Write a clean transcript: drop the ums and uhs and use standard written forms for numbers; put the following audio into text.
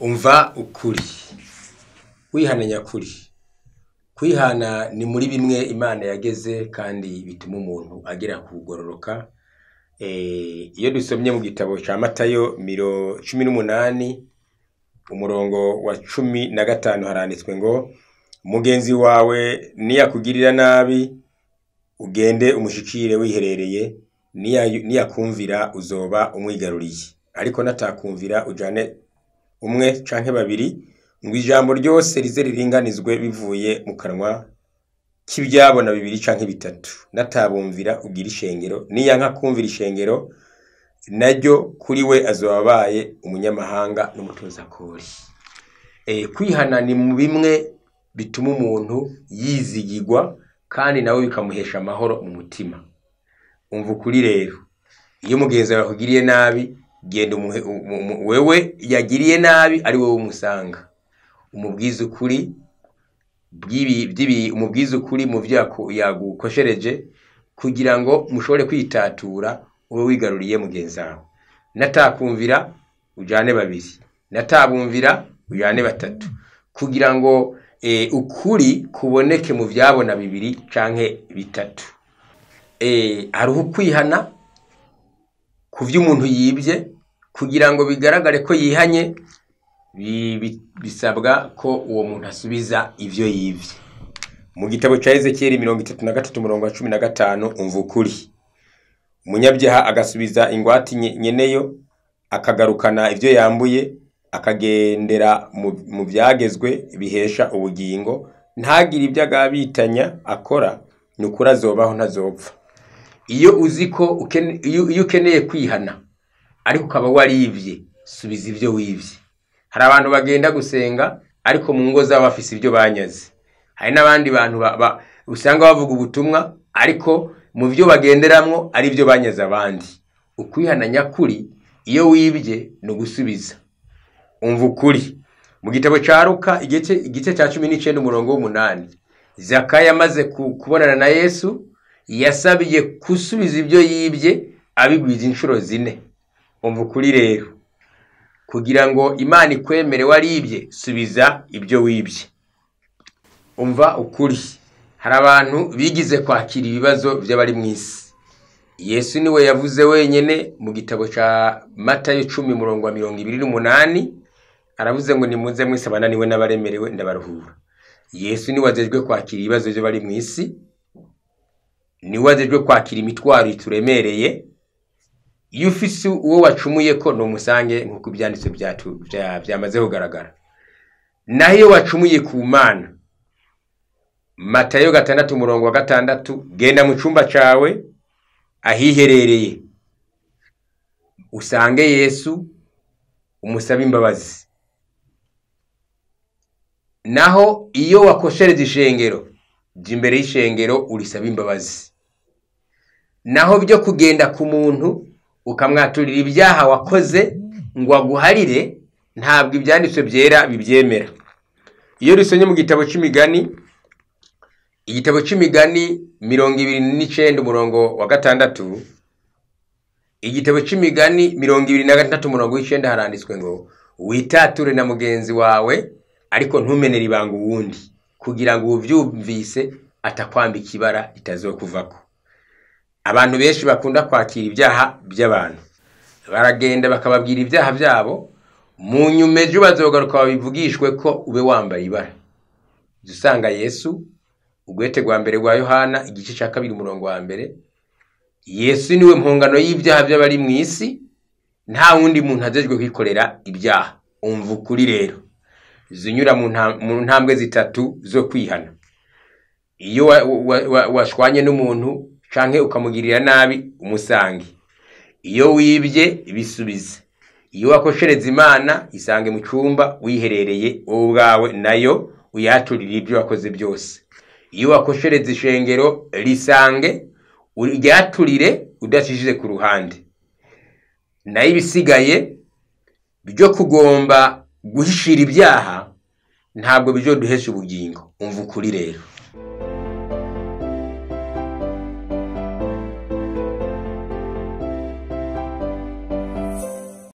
Umva ukuri. Kwihana nyakuri. Kwihana ni muri bimwe Imana yageze kandi bituma umuntu agera kugororoka. Iyo dusomye mu gitabo ca Matayo 18 umurongo wa 15 haranditswe ngo mugenzi wawe niyakugirira nabi ugende umushikire wiherereye, niyakumvira uzoba umwigaruriye, ariko natakumvira ujane umwe canke babiri, ngo ijambo ryose rize riringanizwe bivuye mu kanwa k'ibyabona bibiri canke bitatu. Natabumvira ugira ishengero, niyanka kumvira ishengero naryo kuri we azobabaye umunyamahanga n'umutoza kori. Kwihana ni mu bimwe bituma umuntu yizigirwa kandi nawe bikamuhesha amahoro mu mutima. Umva ukuri rero, iyo mugenzi wawe akugiriye nabi, genda wewe yagiriye nabi ari wowe umusanga, umubwiza ukuri umubwiza ukuri mu vyo yagukoshereje, kugira ngo mushobore kwitatura uwe wigaruriye mugenzi wawe. Natakumvira ujane babiri, natabumvira ujane batatu, kugira ngo ukuri kuboneke mu vyabona bibiri canke bitatu. Hariho kwihana kuvyo umuntu yibye, kugira ngo bigaragare ko yihanye, bisabwa ko uwo muntu asubiza ivyo yivye. Mu gitabo ca Ezekiel 33 umurongo wa 15 umva ukuri. Umunyabyaha agasubiza ingwati nyeneyo, akagarukana ivyo yambuye, akagendera mu vyagezwe bihesha ubugingo, ntagire ibyo agabitanya akora, nukuri azobaho ntazopfa. Iyo uziko iyo ukeneye kwihana ariko ukaba warivye, subiza ivyo wivye. Hari abantu bagenda gusenga ariko mu ngo zabo bafise ivyo banyaze. Hari n'abandi bantu usanga bavuga ubutumwa ariko mu vyo bagenderamwo ari vyo banyaze abandi. Ukwihana nyakuri iyo wibye no gusubiza. Umva ukuri. Mu gitabo ca Luka igice ca 19 umurongo w'8, Zakaya amaze kubonana na Yesu yasabiye kusubiza ivyo yibye abigwiza inshuro 4. Umva ukuri rero, kugira ngo Imana ikwemere waribye, subiza ibyo wibye. Umva ukuri. Hari abantu bigize kwakira ibibazo by'abari mu isi. Yesu niwe yavuze wenyene mu gitabo ca Matayo 10 umurongo wa 28, aravuze ngo nimuze mwese abananiwe n'abaremerewe ndabaruhura. Yesu niwe wajejwe kwakira ibibazo by'abari mu isi, niwe wajejwe kwakira imitwaro ituremereye. Iyo ufise uwo wacumuye ko no musange nkuko ibyanditse byamaze kugaragara. Naho iyo wacumuye ku Mana, Matayo 6 umurongo wa 6, genda mu cumba cawe ahiherereye usange Yesu umusabe imbabazi. Naho iyo wakoshereje ishengero, je imbere y'ishengero urisaba imbabazi. Naho byo kugenda ku muntu ukamwaturira ibyaha wakoze ngo aguharire, ntabwo ibyanditswe byera bibyemera. Iyo risonye mu gitabo c'imigani, igitabo c'imigani 29 umurongo wa 6, igitabo c'imigani 23 umurongo w'9 haranditswe ngo witature na mugenzi wawe ariko ntumenere ibanga uwundi, kugira ngo uvyumvise atakwambika ibara itazokuvako. Abantu benshi bakunda kwakira ibyaha by'abantu, baragenda bakababwira ibyaha byabo, mu nyuma ejo bazogaruka babivugishwe ko ube wambaye ibara. Dusanga Yesu ugwete gwa mbere gwa Yohana igice ca 2 umurongo wa 1, Yesu niwe mpongano y'ibyaha by'abari mu isi, nta wundi muntu azejwe kwikorera ibyaha. Umva ukuri rero, zinyura mu ntambwe zitatu zo kwihana. Iyo washwanye n'umuntu canke ukamugirira nabi, umusange. Iyo wibye bisubize. Iyo wakoshereza Imana, isange mu cumba wiherereye wowe ubwawe, nayo uyaturira ibyo wakoze byose. Iyo wakoshereza ishengero, risange uryaturire udashishije ku ruhande. Nayo ibisigaye byo kugomba guhishira ibyaha ntabwo bizoduhesha ubugingo. Umva ukuri rero.